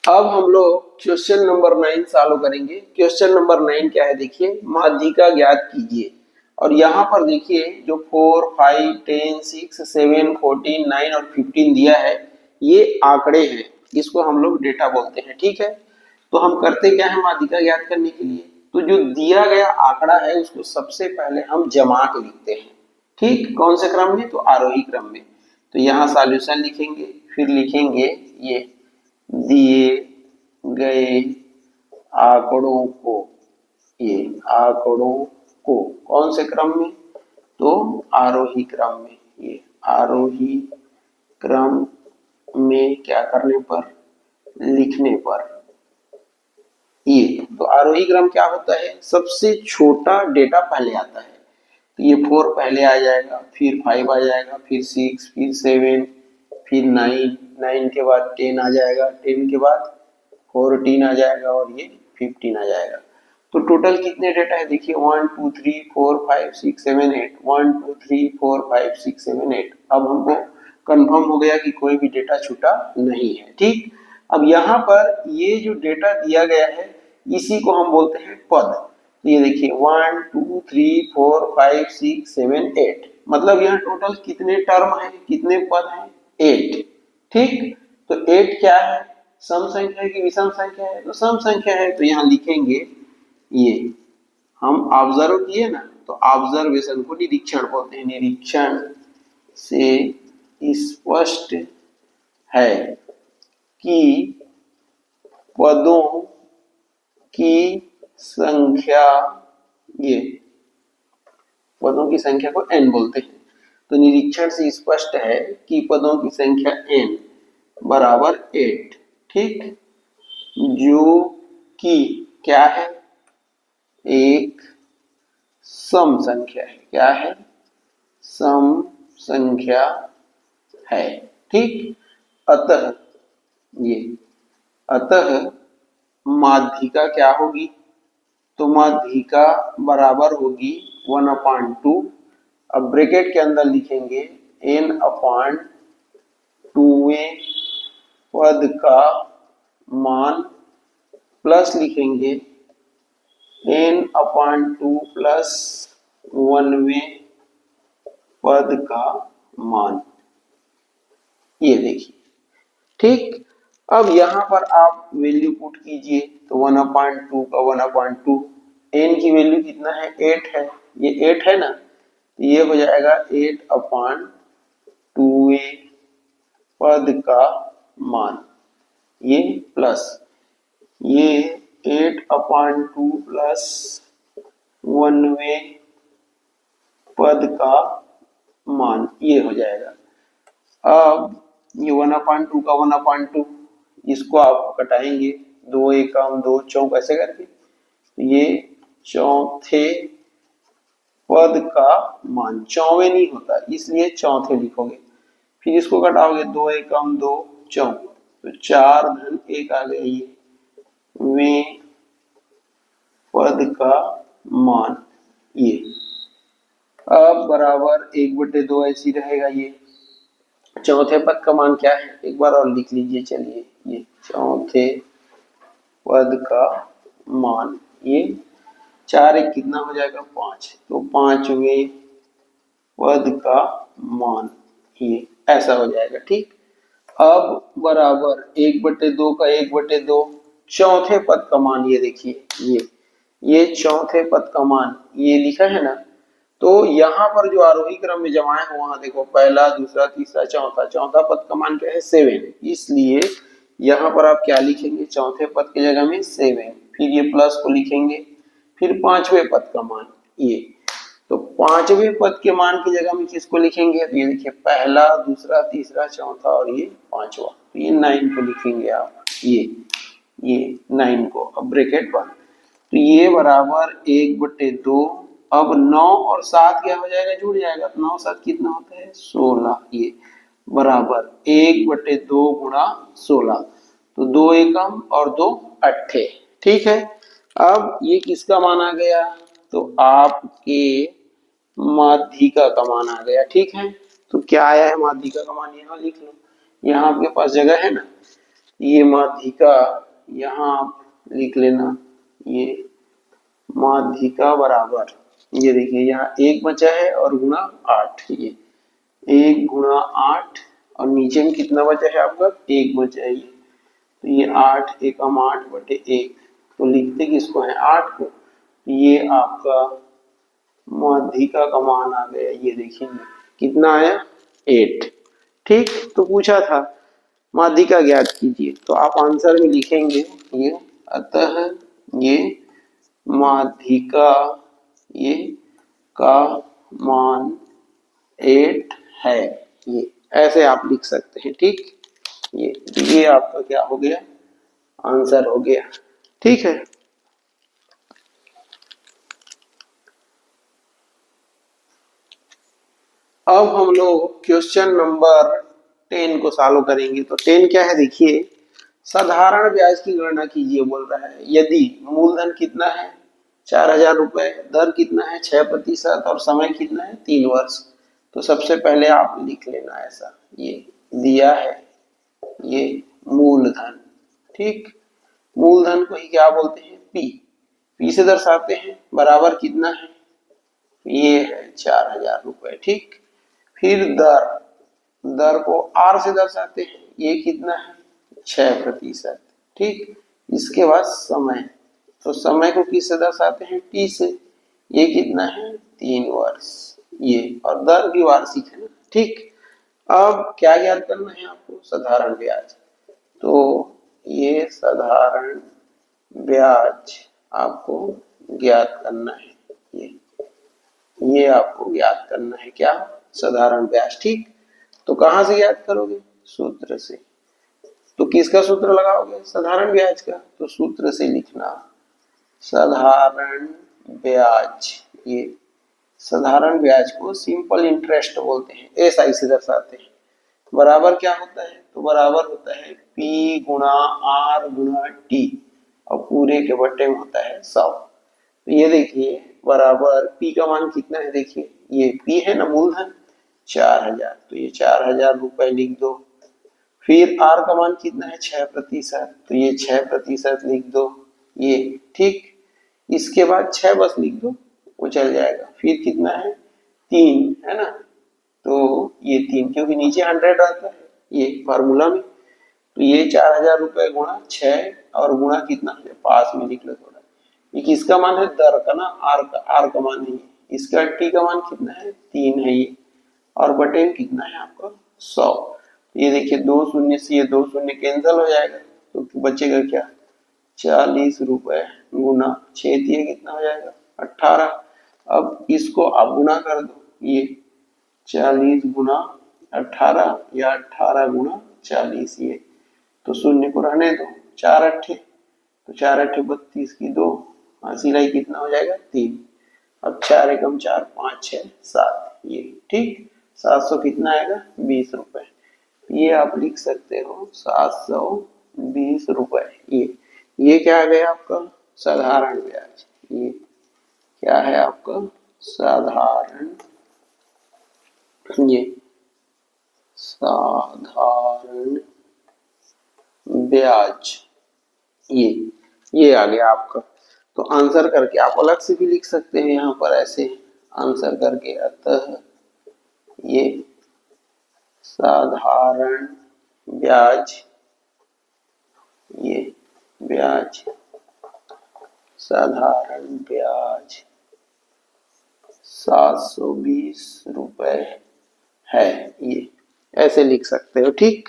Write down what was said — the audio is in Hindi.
अब हम लोग क्वेश्चन नंबर 9 सॉल्व करेंगे। क्वेश्चन नंबर 9 क्या है देखिए, माध्यिका ज्ञात कीजिए। और यहाँ पर देखिए जो 4, 5, 10, 6, 7, 14, 9 और 15 दिया है, ये आंकड़े हैं, इसको हम लोग डेटा बोलते हैं। ठीक है, तो हम करते क्या है माध्यिका ज्ञात करने के लिए, तो जो दिया गया आंकड़ा है उसको सबसे पहले हम जमा के लिखते हैं। ठीक, कौन से क्रम में, तो आरोही क्रम में। तो यहाँ सॉल्यूशन लिखेंगे, फिर लिखेंगे ये दिए गए आंकड़ों को, ये आंकड़ों को कौन से क्रम में, तो आरोही क्रम में। ये आरोही क्रम में क्या करने पर, लिखने पर। ये तो आरोही क्रम क्या होता है, सबसे छोटा डेटा पहले आता है। तो ये 4 पहले आ जाएगा, फिर 5 आ जाएगा, फिर 6, फिर 7, फिर 9, 9 के बाद 10 आ जाएगा, 10 के बाद 14 आ जाएगा और ये 15 आ जाएगा। तो टोटल कितने डेटा है देखिए, 1 2 3 4 5 6 7 8, 1 2 3 4 5 6 7 8। अब हमको कंफर्म हो गया कि कोई भी डेटा छूटा नहीं है। ठीक, अब यहाँ पर ये जो डेटा दिया गया है इसी को हम बोलते हैं पद। तो ये देखिए 1 2 3 4 5 6 7 8, मतलब यहाँ टोटल कितने टर्म है, कितने पद हैं, 8। ठीक, तो 8 क्या है, सम संख्या है कि विषम संख्या है, तो सम संख्या है। तो यहाँ लिखेंगे, ये हम ऑब्जर्व किए ना, तो ऑब्जर्वेशन को निरीक्षण बोलते हैं। निरीक्षण से स्पष्ट है कि पदों की संख्या, ये पदों की संख्या को n बोलते हैं। तो निरीक्षण से स्पष्ट है कि पदों की संख्या n बराबर 8। ठीक, जो कि क्या है, एक सम संख्या है। क्या है, सम संख्या है। ठीक, अतः ये अतः माध्यिका क्या होगी, तो माध्यिका बराबर होगी 1/2। अब ब्रैकेट के अंदर लिखेंगे n/2 पद का मान, प्लस लिखेंगे n/2 प्लस 1वें पद का मान। ये देखिए, ठीक। अब यहाँ पर आप वैल्यू पुट कीजिए, तो 1/2 का 1/2, n की वैल्यू कितना है, 8 है, ये 8 है ना, तो ये हो जाएगा 8/2 पद का मान, ये प्लस ये 8/2 प्लस 1वें पद का मान, ये हो जाएगा। अब ये 1/2 का 1/2, इसको आप कटाएंगे, 2 एकम 2 चौक ऐसे करके, ये चौथे पद का मान, चौवे नहीं होता इसलिए चौथे लिखोगे। फिर इसको कटाओगे, 2 एकम 2 चौक, तो 4 धन 1 आ गया, ये वे पद का मान। ये अब बराबर 1/2 ऐसी रहेगा। ये चौथे पद का मान क्या है, एक बार और लिख लीजिए। चलिए, ये चौथे पद का मान, ये 4 1 कितना हो जाएगा, 5, तो 5वें पद का मान, ये ऐसा हो जाएगा। ठीक, अब बराबर 1/2 का 1/2 चौथे पद का मान, ये देखिए, ये चौथे पद का मान ये लिखा है ना। तो यहाँ पर जो आरोही क्रम में जमाए हो, वहां देखो पहला दूसरा तीसरा चौथा, चौथा पद का मान क्या है, 7, इसलिए यहाँ पर आप क्या लिखेंगे, चौथे पद की जगह में 7, फिर ये प्लस को लिखेंगे, फिर 5वें पद का मान। ये तो 5वें पद के मान की जगह में किसको लिखेंगे, तो ये देखिए पहला दूसरा तीसरा चौथा और ये 5वां, तो ये 9 को लिखेंगे आप, ये 9 को। अब ब्रैकेट बंद, तो ये बराबर 1/2। अब 9 और 7 क्या हो जाएगा, जुड़ जाएगा, तो 9 7 कितना होता है, 16, ये बराबर 1/2 गुणा 16, तो 2 एकम और 2 अट्ठे। ठीक है, अब ये किसका मान आ गया, तो आपके माध्यिका का मान आ गया। ठीक है, तो क्या आया है माध्यिका का मान, यहाँ लिख लो, यहाँ आपके पास जगह है ना। ये माध्यिका यहाँ आप लिख लेना, ये माध्यिका बराबर, ये देखिए यहाँ 1 बचा है और गुणा 8, ये 1 गुणा 8 और नीचे में कितना बचा है आपका 1 बचा है, तो ये 8 एकम 8 बटे 1, तो लिखते किसको है 8 को, ये आपका माध्यिका का मान आ गया, ये देखिए कितना आया 8। ठीक, तो पूछा था माध्यिका ज्ञात कीजिए, तो आप आंसर में लिखेंगे ये, अतः ये माध्यिका ये का मान 8 है, ये ऐसे आप लिख सकते हैं। ठीक, ये आपका क्या हो गया आंसर हो गया। ठीक है, अब हम लोग क्वेश्चन नंबर 10 को सॉल्व करेंगे। तो 10 क्या है देखिए, साधारण ब्याज की गणना कीजिए बोल रहा है। यदि मूलधन कितना है 4000 रुपए, दर कितना है 6% और समय कितना है 3 वर्ष। तो सबसे पहले आप लिख लेना ऐसा, ये दिया है ये मूलधन। ठीक, मूलधन को ही क्या बोलते हैं पी, पी से दर्शाते हैं, बराबर कितना है ये है 4000 रुपए। ठीक, फिर दर, दर को आर से दर्शाते हैं, ये कितना है 6%। ठीक, इसके बाद समय, तो समय को किससे दर्शाते हैं टी से, ये कितना है 3 वर्ष, ये और दर भी वार्षिक है ना। ठीक, अब क्या याद करना है आपको साधारण ब्याज, तो ये साधारण ब्याज आपको ज्ञात करना है, ये आपको ज्ञात करना है क्या साधारण ब्याज। ठीक, तो कहां से ज्ञात करोगे सूत्र से, तो किसका सूत्र लगाओगे साधारण ब्याज का, तो सूत्र से लिखना साधारण ब्याज, ये साधारण ब्याज को सिंपल इंटरेस्ट बोलते हैं, एसआई से दर्शाते हैं। बराबर क्या होता है, तो बराबर होता है पी गुणा आर गुणा टी और पूरे के बटे में होता है 100। तो ये देखिए बराबर पी का मान कितना है, देखिए ये पी है ना मूलधन 4000, तो ये 4000 रुपए लिख दो। फिर आर का मान कितना है 6%, तो ये 6% लिख दो ये। ठीक, इसके बाद 6 बस लिख दो, वो चल जाएगा। फिर कितना है 3 है ना, तो ये 3 क्योंकि नीचे 100 आता है ये फार्मूला में, तो ये 4000 रुपए गुणा 6 और गुणा कितना है पास में लिख लो थोड़ा, ये किसका मान है दर का ना, आर का मान है, इसका टी का मान कितना है 3 है ये, और बटे में कितना है आपका 100। ये देखिए 2 शून्य से ये 2 शून्य कैंसिल हो जाएगा, तो बचेगा क्या 40 रुपए गुना 6 दिए कितना हो जाएगा 18। अब इसको आप गुना कर दो, ये 40 गुना 18 या 18 गुना 40, ये तो शून्य को रहने दो, 4 अट्ठे, तो 4 अट्ठे 32 की 2, सिलाई कितना हो जाएगा 3। अब 4 एकम 4 5 6 7, ये ठीक 700 कितना आएगा 20 रुपए, ये आप लिख सकते हो 720 रुपए। ये क्या आ गया आपका साधारण ब्याज, ये क्या है आपका साधारण, ये साधारण ब्याज, ये आ गया आपका। तो आंसर करके आप अलग से भी लिख सकते हैं यहाँ पर ऐसे आंसर करके, अतः ये साधारण ब्याज, ये ब्याज साधारण ब्याज 720 रुपए है, ये ऐसे लिख सकते हो। ठीक,